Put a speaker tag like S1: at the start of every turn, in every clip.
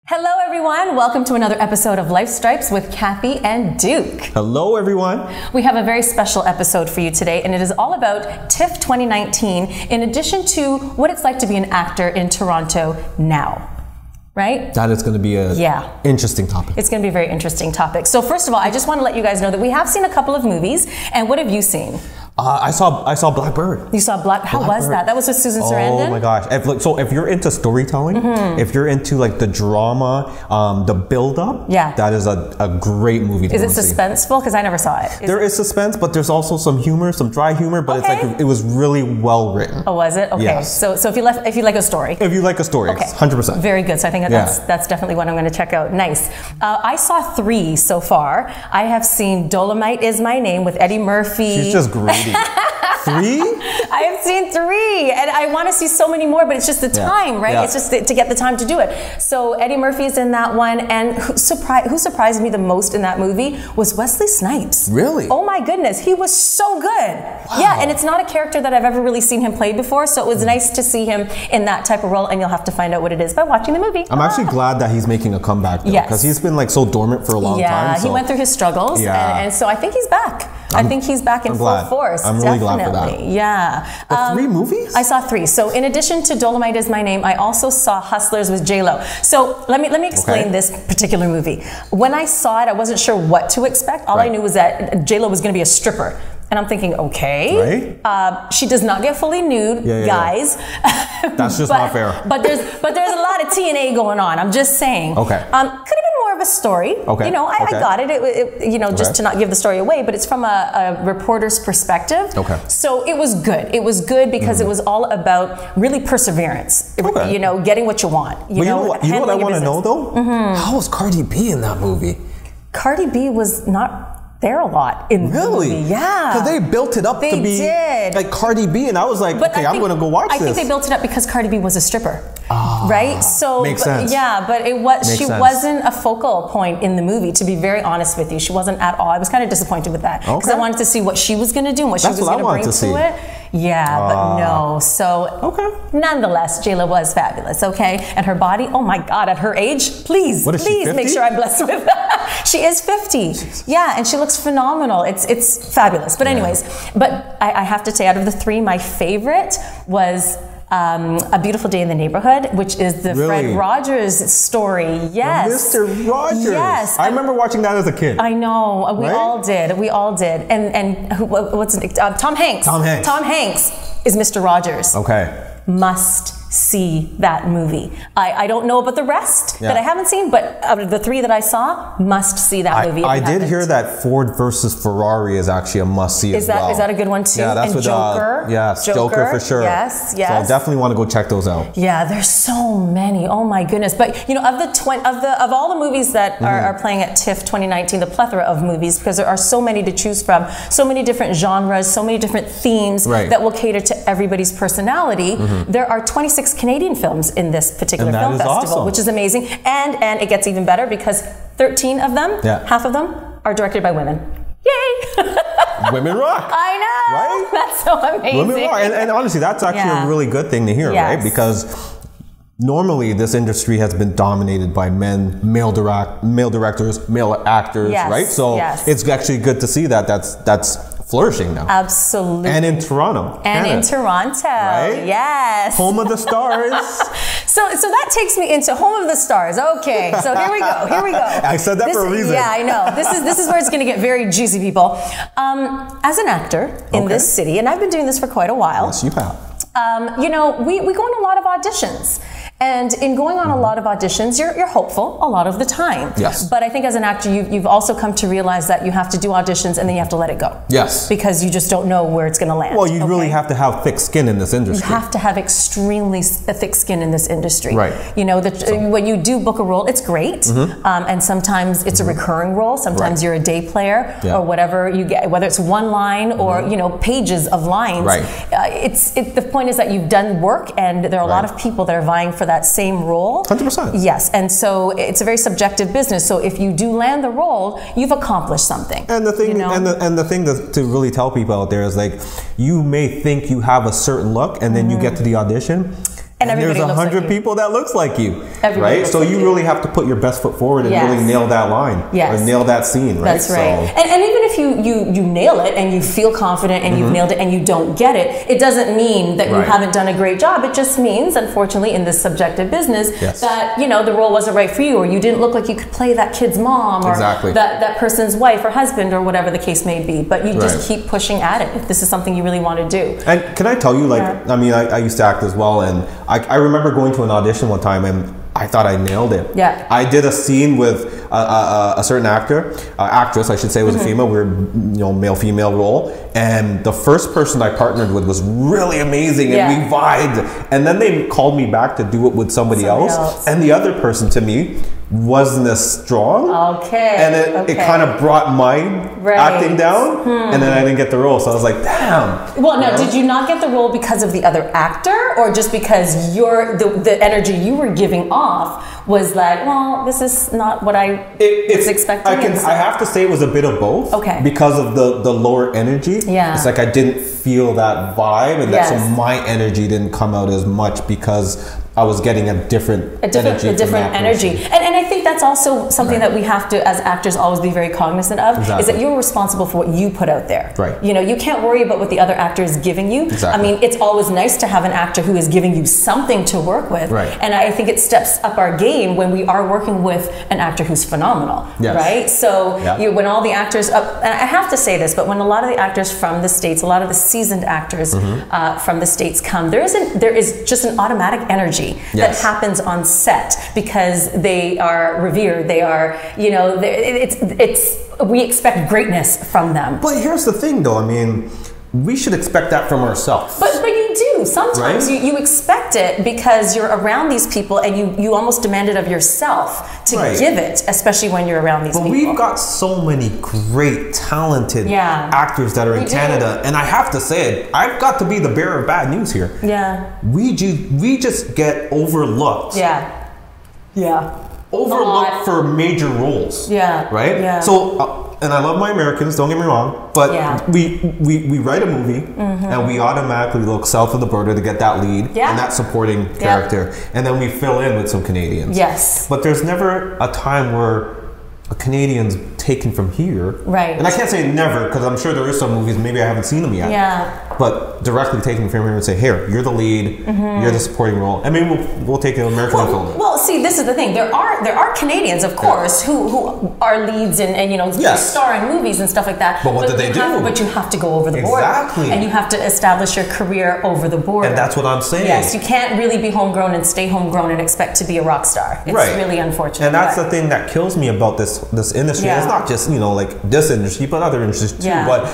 S1: Hello everyone, welcome to another episode of Life Stripes with Kathy and Duke.
S2: Hello everyone.
S1: We have a very special episode for you today, and it is all about TIFF 2019 in addition to what it's like to be an actor in Toronto now. Right?
S2: That is going to be a interesting topic.
S1: It's going to be a very interesting topic. So first of all, I just want to let you guys know that we have seen a couple of movies, and what have you seen?
S2: I saw Blackbird.
S1: You saw How was that? That was with Susan Sarandon?
S2: Oh my gosh. If you're into storytelling, if you're into like the drama, the build-up, that is a great movie to
S1: Is it suspenseful? Because I never saw it.
S2: There is suspense, but there's also some humor, some dry humor, but it's like it was really well written.
S1: Oh, was it? Okay.
S2: Yes.
S1: So if you like a story.
S2: If you like a story,
S1: okay.
S2: 100%.
S1: Very good. So I think that's definitely what I'm going to check out. Nice. I saw 3 so far. I have seen Dolomite Is My Name with Eddie Murphy.
S2: She's just greedy. 3?
S1: I have seen 3, and I want to see so many more, but it's just the time, right? It's just to get the time to do it. So Eddie Murphy's in that one, and who surprised me the most in that movie was Wesley Snipes.
S2: Really?
S1: Oh my goodness, he was so good. Wow. Yeah, and it's not a character that I've ever really seen him play before, so it was nice to see him in that type of role, and you'll have to find out what it is by watching the movie.
S2: I'm actually glad that he's making a comeback, though, because he's been like so dormant for a long time.
S1: Yeah, he went through his struggles, and so I think he's back. I think he's back in full force.
S2: I'm really glad for that.
S1: Yeah.
S2: The 3 movies?
S1: I saw 3. So in addition to Dolomite Is My Name, I also saw Hustlers with J-Lo. So let me explain this particular movie. When I saw it, I wasn't sure what to expect. All I knew was that J-Lo was going to be a stripper. And I'm thinking, okay, she does not get fully nude, guys.
S2: That's just not fair.
S1: But there's a lot of TNA going on. I'm just saying.
S2: Okay.
S1: Could have been more of a story. Okay. You know, I got it. Just to not give the story away, but it's from a reporter's perspective. Okay. So it was good. It was good because it was all about really perseverance. Okay. You know, getting what you want. You know what
S2: I want to know though? How was Cardi B in that movie?
S1: Cardi B was not there a lot in the movie. Yeah.
S2: Because they built it up to be like Cardi B, and I was like, okay, I'm going to go watch this.
S1: I think they built it up because Cardi B was a stripper. Right? So
S2: makes sense.
S1: Yeah, but she wasn't a focal point in the movie, to be very honest with you. She wasn't at all. I was kind of disappointed with that. Because I wanted to see what she was going to do and what she was going to bring to it. Yeah, but no. So nonetheless, J-Lo was fabulous, okay? And her body, oh my God, at her age, please make sure I'm blessed with that. She is 50. Jesus. Yeah, and she looks phenomenal. It's fabulous. But anyways, but I have to say, out of the 3, my favorite was A Beautiful Day in the Neighborhood, which is the Fred Rogers story. Yes.
S2: Mr. Rogers.
S1: Yes.
S2: I remember watching that as a kid.
S1: I know. We all did. We all did. And what's it? Tom Hanks. Tom Hanks is Mr. Rogers.
S2: Okay.
S1: Must see that movie. I don't know about the rest that I haven't seen, but out of the 3 that I saw, must see that movie.
S2: I did hear that Ford versus Ferrari is actually a must see as well.
S1: Is that a good one too?
S2: Yeah, that's
S1: and
S2: with
S1: Joker.
S2: Joker for sure.
S1: Yes.
S2: So I definitely want to go check those out.
S1: Yeah, there's so many. Oh my goodness. But you know, of all the movies that are playing at TIFF 2019, the plethora of movies, because there are so many to choose from, so many different genres, so many different themes that will cater to everybody's personality. There are 26 Canadian films in this particular film festival, which is amazing. And it gets even better because 13 of them, half of them, are directed by women. Yay!
S2: Women rock.
S1: I know.
S2: Right?
S1: That's so amazing.
S2: Women rock. And honestly, that's actually a really good thing to hear, right? Because normally this industry has been dominated by men, male directors, male actors, right? So it's actually good to see that that's flourishing now.
S1: Absolutely.
S2: And in Toronto.
S1: And in Toronto. Right? Yes.
S2: Home of the stars.
S1: So that takes me into Home of the Stars. Okay. So here we go.
S2: I said that for a reason.
S1: Yeah, I know. This is where it's going to get very juicy, people. As an actor in this city, and I've been doing this for quite a while.
S2: Yes, you have.
S1: You know, we go on a lot of auditions. And in going on a lot of auditions, you're hopeful a lot of the time.
S2: Yes.
S1: But I think as an actor, you've also come to realize that you have to do auditions and then you have to let it go.
S2: Yes.
S1: Because you just don't know where it's going to land.
S2: Well, you really have to have thick skin in this industry.
S1: You have to have extremely thick skin in this industry.
S2: Right.
S1: You know, when you do book a role, it's great. And sometimes it's a recurring role. Sometimes you're a day player or whatever you get, whether it's one line or, you know, pages of lines.
S2: Right.
S1: The point is that you've done work and there are a lot of people that are vying for that same role.
S2: 100%.
S1: Yes, and so it's a very subjective business. So if you do land the role, you've accomplished something.
S2: And the thing,
S1: you know?
S2: and the thing to really tell people out there is, like, you may think you have a certain look, and then you get to the audition, And there's 100 people that looks like you, right? So you really have to put your best foot forward and really nail that line or nail that scene, right?
S1: That's right. So. And even if you nail it and you feel confident and you've nailed it and you don't get it, it doesn't mean that you haven't done a great job. It just means, unfortunately, in this subjective business, that the role wasn't right for you, or you didn't look like you could play that kid's mom, or that person's wife or husband, or whatever the case may be. But you just keep pushing at it if this is something you really want to do.
S2: And can I tell you, I mean, I used to act as well, and I remember going to an audition one time and I thought I nailed it.
S1: Yeah.
S2: I did a scene with a certain actress, I should say, was a female. We were, male-female role. And the first person I partnered with was really amazing, and we vibed. And then they called me back to do it with somebody else. And the other person, to me, wasn't as strong.
S1: Okay.
S2: And it kind of brought my acting down, and then I didn't get the role. So I was like, damn.
S1: Well, now, did you not get the role because of the other actor, or just because the energy you were giving off was like, well, this is not what I was expecting?
S2: I have to say it was a bit of both.
S1: Okay.
S2: Because of the lower energy.
S1: Yeah.
S2: It's like I didn't feel that vibe, and so my energy didn't come out as much because I was getting a different energy. And I think that's also something that we have to, as actors, always be very cognizant of, is that you're responsible for what you put out there. Right.
S1: You can't worry about what the other actor is giving you.
S2: Exactly.
S1: I mean, it's always nice to have an actor who is giving you something to work with.
S2: Right.
S1: And I think it steps up our game when we are working with an actor who's phenomenal.
S2: Yes.
S1: Right? So when all the actors, and I have to say this, but when a lot of the actors from the States, a lot of the seasoned actors from the States come, there is just an automatic energy that happens on set because they are revered. They are, we expect greatness from them.
S2: But here's the thing, though. I mean, we should expect that from ourselves.
S1: But you do. Sometimes you expect it because you're around these people, and you almost demand it of yourself to give it, especially when you're around these people.
S2: But we've got so many great, talented actors that are in Canada, and I have to say it, I've got to be the bearer of bad news here.
S1: Yeah.
S2: We just get overlooked.
S1: Yeah. Yeah.
S2: Overlooked for major roles.
S1: Yeah.
S2: Right?
S1: Yeah.
S2: So, and I love my Americans, don't get me wrong, but we write a movie and we automatically look south of the border to get that lead and that supporting character. And then we fill in with some Canadians.
S1: Yes.
S2: But there's never a time where a Canadian's taken from here.
S1: Right.
S2: And I can't say never, because I'm sure there is some movies, maybe I haven't seen them yet.
S1: Yeah.
S2: But directly taken from here and say, here, you're the lead, you're the supporting role. I mean, we'll take an American film.
S1: Well, see, this is the thing. There are Canadians, of course, who are leads and star in movies and stuff like that.
S2: But what do they do?
S1: But you have to go over the border.
S2: Exactly.
S1: And you have to establish your career over the border.
S2: And that's what I'm saying.
S1: Yes, you can't really be homegrown and stay homegrown and expect to be a rock star. It's really unfortunate.
S2: And that's the thing that kills me about this industry. It's not just, like this industry, but other industries too. But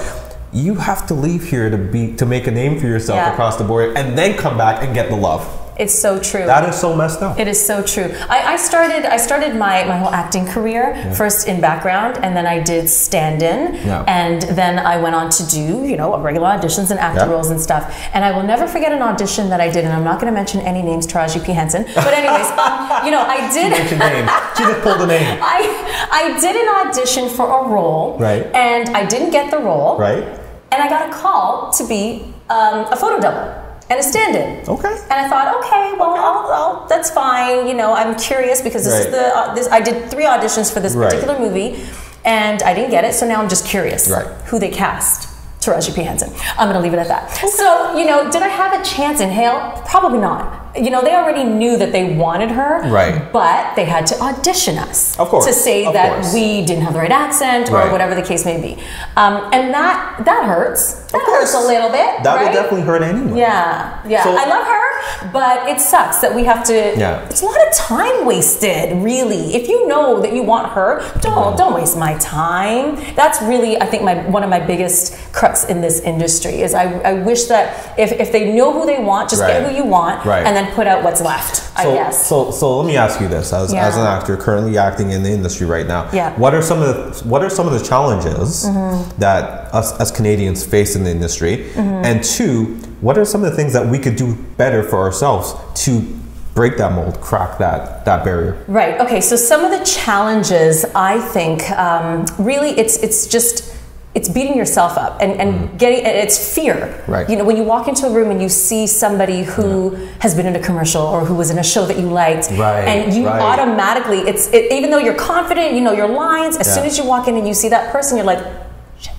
S2: you have to leave here to make a name for yourself across the board, and then come back and get the love.
S1: It's so true.
S2: That is so messed up.
S1: It is so true. I started my whole acting career first in background, and then I did stand-in, and then I went on to do regular auditions and actor roles and stuff. And I will never forget an audition that I did, and I'm not going to mention any names, Taraji P. Henson. But anyways, I did.
S2: She mentioned names. She just pulled a name.
S1: I did an audition for a role, and I didn't get the role, and I got a call to be a photo double and a stand-in.
S2: Okay.
S1: And I thought, okay, well, I'll that's fine. I'm curious because this is I did 3 auditions for this particular movie, and I didn't get it. So now I'm just curious who they cast. Taraji P. Henson. I'm going to leave it at that. Okay. So, did I have a chance in Hale? Probably not. They already knew that they wanted her, but they had to audition us to say that we didn't have the right accent or whatever the case may be. And that hurts. That hurts a little bit.
S2: That would definitely hurt anyone.
S1: Yeah. So, I love her, but it sucks that we have to. It's a lot of time wasted, really. If you know that you want her, don't waste my time. That's really, I think, one of my biggest crux in this industry is I wish that if they know who they want, just get who you want, and then put out what's left, I guess.
S2: So let me ask you this: as an actor currently acting in the industry right now, what are some of the challenges that us as Canadians face in the industry? And 2, what are some of the things that we could do better for ourselves to break that mold, crack that barrier? Right.
S1: Okay. So some of the challenges, I think, really, it's just it's beating yourself up and getting, it's fear.
S2: Right.
S1: You know, when you walk into a room and you see somebody who has been in a commercial or who was in a show that you liked, and you automatically, even though you're confident, you know your lines, as soon as you walk in and you see that person, you're like, shit,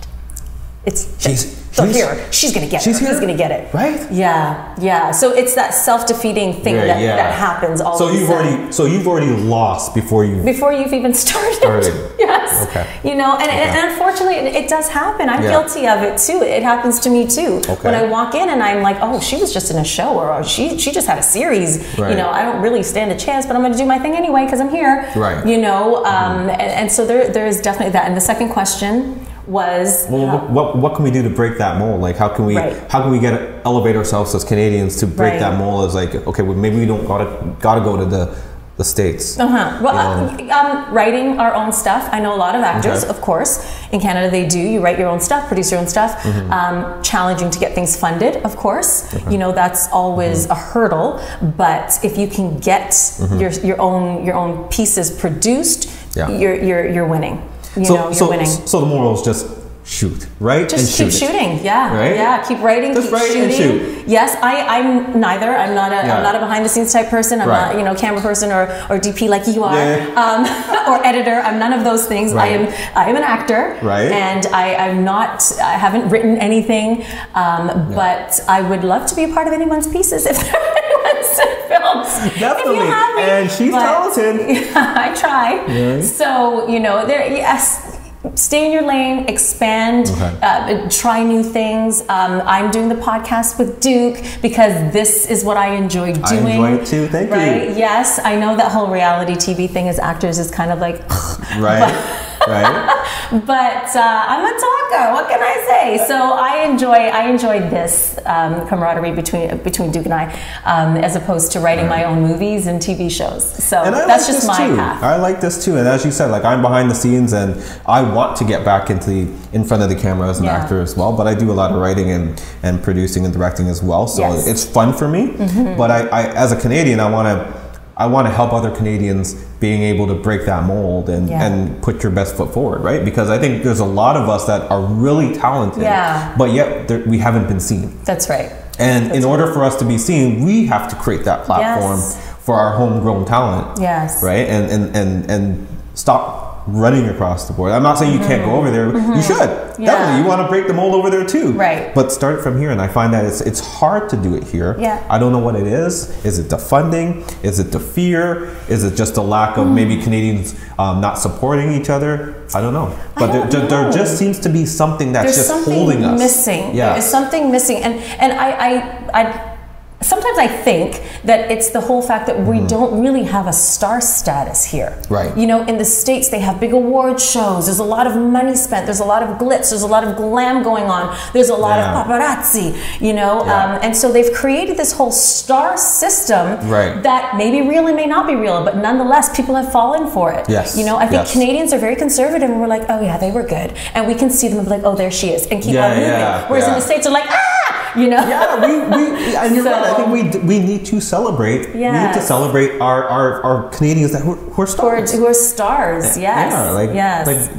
S1: she's gonna get it. He's gonna get it.
S2: Right?
S1: Yeah. So it's that self-defeating thing that happens all the time.
S2: So you've already lost before you've even
S1: started. Yes. Okay. You know, and unfortunately it does happen. I'm guilty of it too. It happens to me too. Okay. When I walk in and I'm like, oh, she was just in a show, or she just had a series. You know, I don't really stand a chance, but I'm gonna do my thing anyway because I'm here.
S2: Right.
S1: You know, and so there is definitely that. And the second question was,
S2: what can we do to break that mold? Like, how can we elevate ourselves as Canadians to break that mold? As like, okay, well, maybe we don't gotta go to the States.
S1: Writing our own stuff. I know a lot of actors, of course, in Canada they do. You write your own stuff, produce your own stuff. Challenging to get things funded, of course. You know, that's always a hurdle. But if you can get your own pieces produced, you're winning. You're winning.
S2: So the moral is just shoot, right?
S1: Just keep shooting. Yeah. Keep writing. Keep shooting. And shoot. Yes, I'm neither. I'm not a behind the scenes type person. I'm not camera person or DP like you are, or editor. I'm none of those things. I am an actor.
S2: Right.
S1: And I haven't written anything, but I would love to be a part of anyone's pieces if they're anyone's films.
S2: Definitely.
S1: If you have me.
S2: And she's talented.
S1: I try.
S2: Yeah.
S1: So stay in your lane, expand, try new things. I'm doing the podcast with Duke because this is what I enjoy doing.
S2: I enjoy it too. Thank you.
S1: Yes, I know that whole reality TV thing as actors is kind of like,
S2: right.
S1: But I'm a talker. What can I say? So I enjoy this camaraderie between Duke and I, as opposed to writing my own movies and TV shows. So that's just my path.
S2: I like this too, and as you said, like I'm behind the scenes, and I want to get back in front of the camera as an actor as well. But I do a lot of writing and producing and directing as well. So it's fun for me. But I as a Canadian, I want to help other Canadians being able to break that mold and put your best foot forward, right? Because I think there's a lot of us that are really talented, but yet we haven't been seen.
S1: That's right.
S2: And in order for us to be seen, we have to create that platform for our homegrown talent.
S1: Yes.
S2: Right? And stop running across the board. I'm not saying you can't go over there. You should. Definitely. You want to break the mold over there too.
S1: Right.
S2: But start from here, and I find that it's hard to do it here. I don't know what it is. Is it the funding? Is it the fear? Is it just a lack of maybe Canadians not supporting each other? I don't know. But there just seems to be something that's holding us.
S1: Missing. Yeah. There's something missing. And I sometimes I think that it's the whole fact that we don't really have a star status here.
S2: Right.
S1: You know, in the States, they have big award shows. There's a lot of money spent. There's a lot of glitz. There's a lot of glam going on. There's a lot of paparazzi, you know. And so they've created this whole star system that maybe real and may not be real, but nonetheless, people have fallen for it.
S2: Yes.
S1: You know, I think Canadians are very conservative, and we're like, oh yeah, they were good. And we can see them and be like, oh, there she is, and keep on moving. Whereas in the States, they're like, you know.
S2: And you're right. I think we need to celebrate. We need to celebrate our Canadians who are stars.
S1: Who are stars? Yes.
S2: Like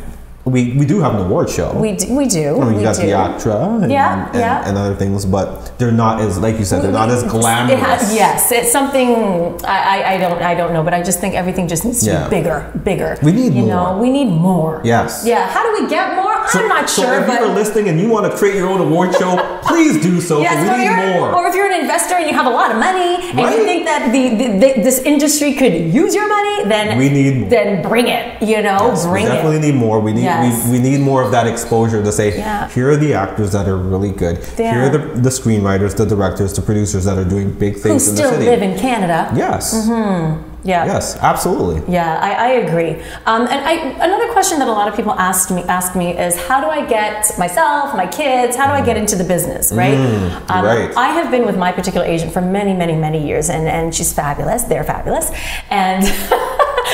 S2: we do have an award show.
S1: We do.
S2: I mean, you got the ACTRA and other things, but they're not as, like you said, they're not as glamorous.
S1: It's something I don't know, but I just think everything just needs to be bigger.
S2: We need more.
S1: You know, we need more.
S2: Yes.
S1: Yeah. How do we get more? I'm not sure.
S2: So if you're listening and you want to create your own award show, please do so. Yes, we need more.
S1: Or if you're an investor and you have a lot of money and you think that this industry could use your money, then
S2: we need more.
S1: Then bring it. You know, bring it.
S2: We definitely need more. We need more of that exposure to say, here are the actors that are really good. Here are the screenwriters, the directors, the producers that are doing big things in the city.
S1: Who still live in Canada.
S2: Yes. Yeah. Yes, absolutely.
S1: Yeah, I agree. And another question that a lot of people ask me is, how do I get myself, my kids, how do I get into the business, right? I have been with my particular agent for many, many, many years, and she's fabulous. They're fabulous. And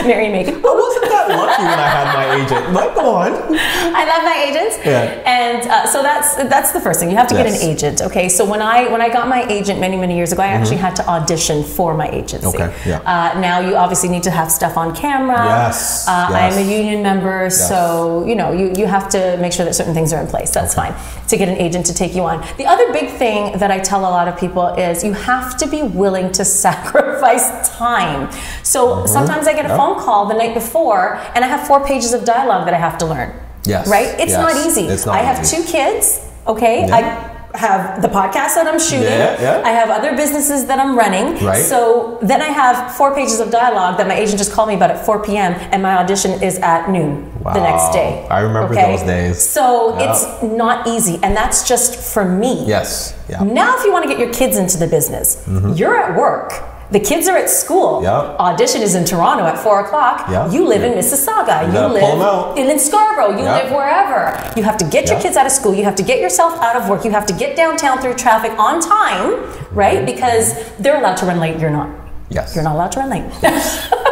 S1: Mary and Megan.
S2: But wasn't that felt lucky when I had my agent. Like, go on.
S1: I love my agents.
S2: Yeah.
S1: And so that's the first thing. You have to get an agent. Okay. So when I got my agent many years ago, I actually had to audition for my agency.
S2: Okay. Yeah.
S1: Now you obviously need to have stuff on camera.
S2: Yes.
S1: I'm a union member, so you have to make sure that certain things are in place. That's fine to get an agent to take you on. The other big thing that I tell a lot of people is you have to be willing to sacrifice time. So sometimes I get a phone call the night before and I have 4 pages of dialogue that I have to learn.
S2: Yes.
S1: Right? It's not easy.
S2: It's not
S1: I have 2 kids, okay?
S2: Yeah.
S1: I have the podcast that I'm shooting.
S2: Yeah.
S1: I have other businesses that I'm running.
S2: Right.
S1: So then I have 4 pages of dialogue that my agent just called me about at 4 p.m. and my audition is at noon the next day.
S2: I remember those days.
S1: So it's not easy, and that's just for me.
S2: Yes. Yeah.
S1: Now if you want to get your kids into the business, you're at work. The kids are at school.
S2: Yep.
S1: Audition is in Toronto at 4 o'clock.
S2: Yep.
S1: You live in Mississauga. You live in Scarborough. You live wherever. You have to get your kids out of school. You have to get yourself out of work. You have to get downtown through traffic on time, right? Because they're allowed to run late. You're not.
S2: Yes.
S1: You're not allowed to run late.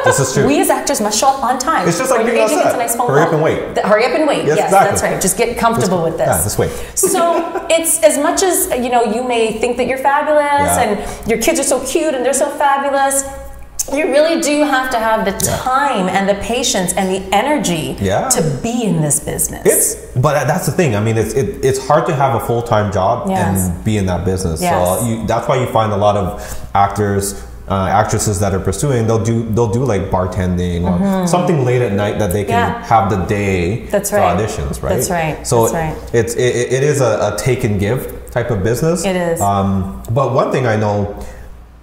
S2: This is true.
S1: We as actors must show up on time.
S2: It's just like being outside. Hurry up and wait.
S1: Hurry up and wait. Yes, exactly. That's right. Just get comfortable with this.
S2: Yeah, just wait.
S1: So it's as much as you may think that you're fabulous and your kids are so cute and they're so fabulous. You really do have to have the time and the patience and the energy to be in this business.
S2: But that's the thing. I mean, it's hard to have a full-time job and be in that business.
S1: Yes.
S2: So that's why you find a lot of actors, actresses that are pursuing, they'll do like bartending or something late at night that they can have the day for auditions, right?
S1: That's right.
S2: So it is a take and give type of business.
S1: It is.
S2: But one thing I know,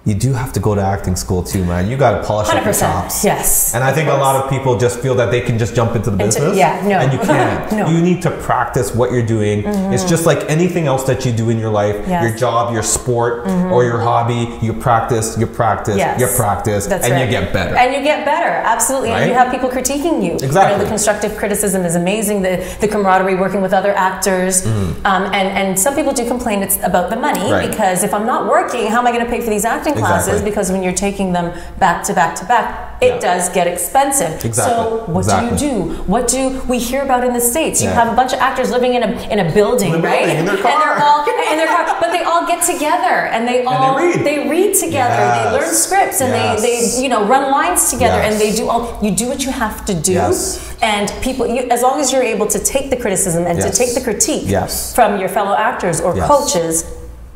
S2: you do have to go to acting school too, man. You got to polish up your chops.
S1: Yes.
S2: And I think a lot of people just feel that they can just jump into the business. And you can't.
S1: No.
S2: You need to practice what you're doing. It's just like anything else that you do in your life, your job, your sport, or your hobby. You practice, you practice, you practice,
S1: That's
S2: and you get better.
S1: And you get better, absolutely. Right? And you have people critiquing you.
S2: Exactly.
S1: The constructive criticism is amazing. The camaraderie, working with other actors. And some people do complain it's about the money because if I'm not working, how am I going to pay for these acting classes? Because when you're taking them back to back to back, it does get expensive. So what do you do? What do we hear about in the States? You have a bunch of actors living in a building, right?
S2: In their car.
S1: And they're all in their car, but they all get together and they read together. They learn scripts and they run lines together and they do you do what you have to do. And people, as long as you're able to take the criticism and to take the critique from your fellow actors or coaches,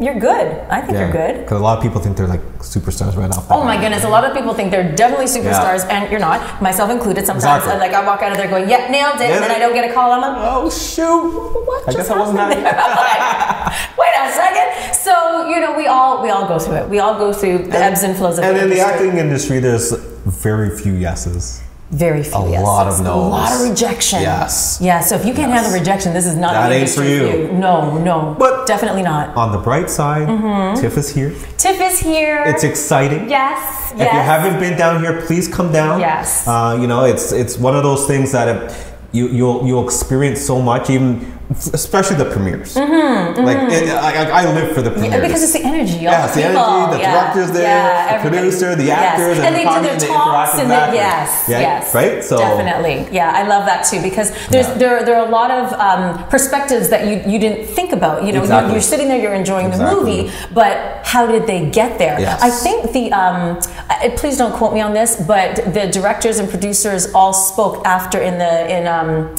S1: you're good. I think you're good.
S2: Because a lot of people think they're like superstars right off.
S1: Oh my goodness, a lot of people think they're definitely superstars, and you're not. Myself included. Sometimes, I walk out of there going, "Yeah, nailed it," and then I don't get a call. I'm like,
S2: "Oh shoot!
S1: What?
S2: I guess I wasn't happy."
S1: Wait a second. So we all go through it. We all go through the ebbs and flows of the industry.
S2: And in the acting industry, there's very few yeses.
S1: Very few.
S2: A lot of no's.
S1: A lot of rejection.
S2: Yes.
S1: Yeah. So if you can't handle rejection, this is not
S2: that
S1: the
S2: ain't
S1: industry
S2: for you.
S1: No.
S2: But
S1: definitely not.
S2: On the bright side, TIFF is here.
S1: TIFF is here.
S2: It's exciting.
S1: Yes.
S2: If you haven't been down here, please come down.
S1: Yes.
S2: It's one of those things that you'll experience so much, especially the premieres. I live for the premieres
S1: because it's the energy.
S2: It's the energy. The director's there, the producer, the actors, and they do their talks and right. So
S1: definitely, I love that too because there are a lot of perspectives that you didn't think about. You're sitting there, you're enjoying the movie, but how did they get there? I think please don't quote me on this, but the directors and producers all spoke after in the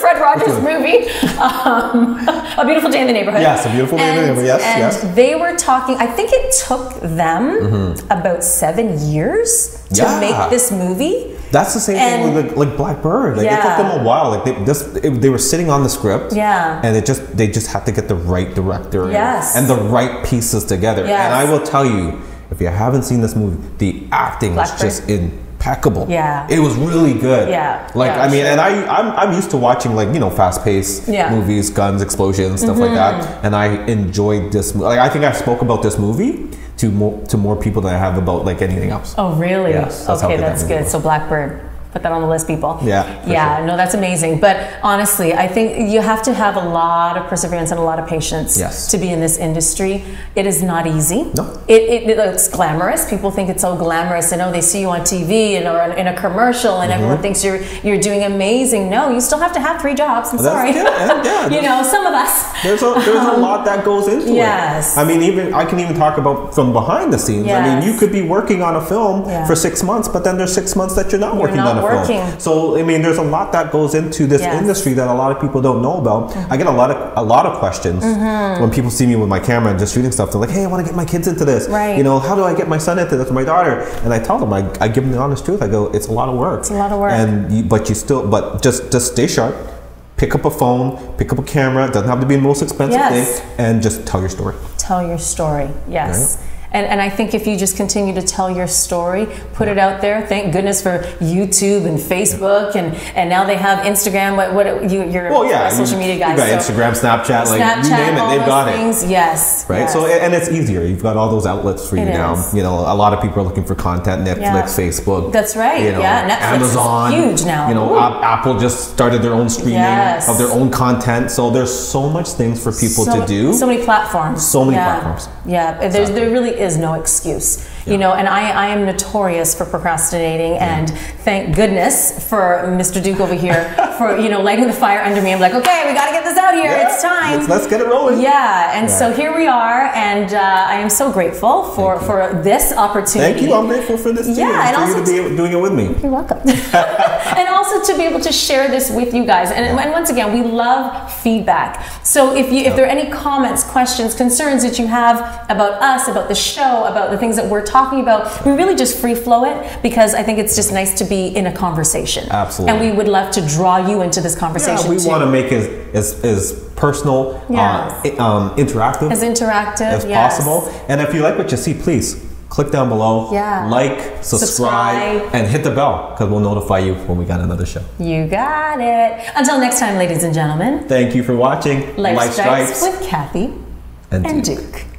S1: Fred Rogers movie, A Beautiful Day in the Neighborhood.
S2: Yes, A Beautiful Day in the Neighborhood. Yes.
S1: And they were talking. I think it took them about 7 years to make this movie.
S2: That's the same thing with like Blackbird. It took them a while. They were sitting on the script. And they just had to get the right director and the right pieces together. And I will tell you, if you haven't seen this movie, the acting was just impeccable. It was really good. And I'm used to watching fast-paced movies, guns, explosions, stuff like that, and I enjoyed this. I think I spoke about this movie to more people than I have about anything else.
S1: Oh really?
S2: Yes,
S1: okay, that's good. So Blackbird. Put that on the list, people.
S2: Yeah.
S1: Yeah,
S2: sure.
S1: no, that's amazing. But honestly, I think you have to have a lot of perseverance and a lot of patience to be in this industry. It is not easy.
S2: No.
S1: It's glamorous. People think it's so glamorous, and they see you on TV and or in a commercial, and everyone thinks you're doing amazing. No, you still have to have 3 jobs. I'm sorry. Some of us.
S2: There's a lot that goes into it. I mean, I can even talk about from behind the scenes. I mean, you could be working on a film for 6 months, but then there's 6 months that you're not working on a film. So I mean, there's a lot that goes into this industry that a lot of people don't know about. I get a lot of questions when people see me with my camera and just shooting stuff. They're like, "Hey, I want to get my kids into this. How do I get my son into this, or my daughter?" And I tell them, I give them the honest truth. I go, "It's a lot of work.
S1: It's a lot of work."
S2: And but just stay sharp. Pick up a phone, pick up a camera. It doesn't have to be the most expensive thing, and just tell your story.
S1: Tell your story. Yes. Right? And I think if you just continue to tell your story, put it out there. Thank goodness for YouTube and Facebook, and now they have Instagram. You're a social media guy.
S2: You've got Instagram, Snapchat,
S1: you name it, they've got it. Yes.
S2: Right. So and it's easier. You've got all those outlets for you now. A lot of people are looking for content. Netflix, Facebook.
S1: That's right. Netflix
S2: Amazon.
S1: Is huge now.
S2: Apple just started their own streaming of their own content. So there's so much things for people to do.
S1: So many platforms.
S2: So many platforms.
S1: Yeah. There really is no excuse, and I am notorious for procrastinating, and thank goodness for Mr. Duke over here for lighting the fire under me. I'm like, okay, we got to get this out here. It's time.
S2: Let's get it rolling.
S1: And so here we are, and I am so grateful for this opportunity.
S2: Thank you. I'm grateful for this too. And also for you to be doing it with me.
S1: You're welcome. And also to be able to share this with you guys. And once again, we love feedback. So if there are any comments, questions, concerns that you have about us, about the show, about the things that we're talking about, we really just free flow it, because I think it's just nice to be in a conversation.
S2: Absolutely.
S1: And we would love to draw you into this conversation
S2: we want to make it as personal, interactive as possible. And if you like what you see, please click down below, like, subscribe, and hit the bell, because we'll notify you when we got another show.
S1: You got it. Until next time, ladies and gentlemen.
S2: Thank you for watching
S1: Life Strikes with Kathy and Duke.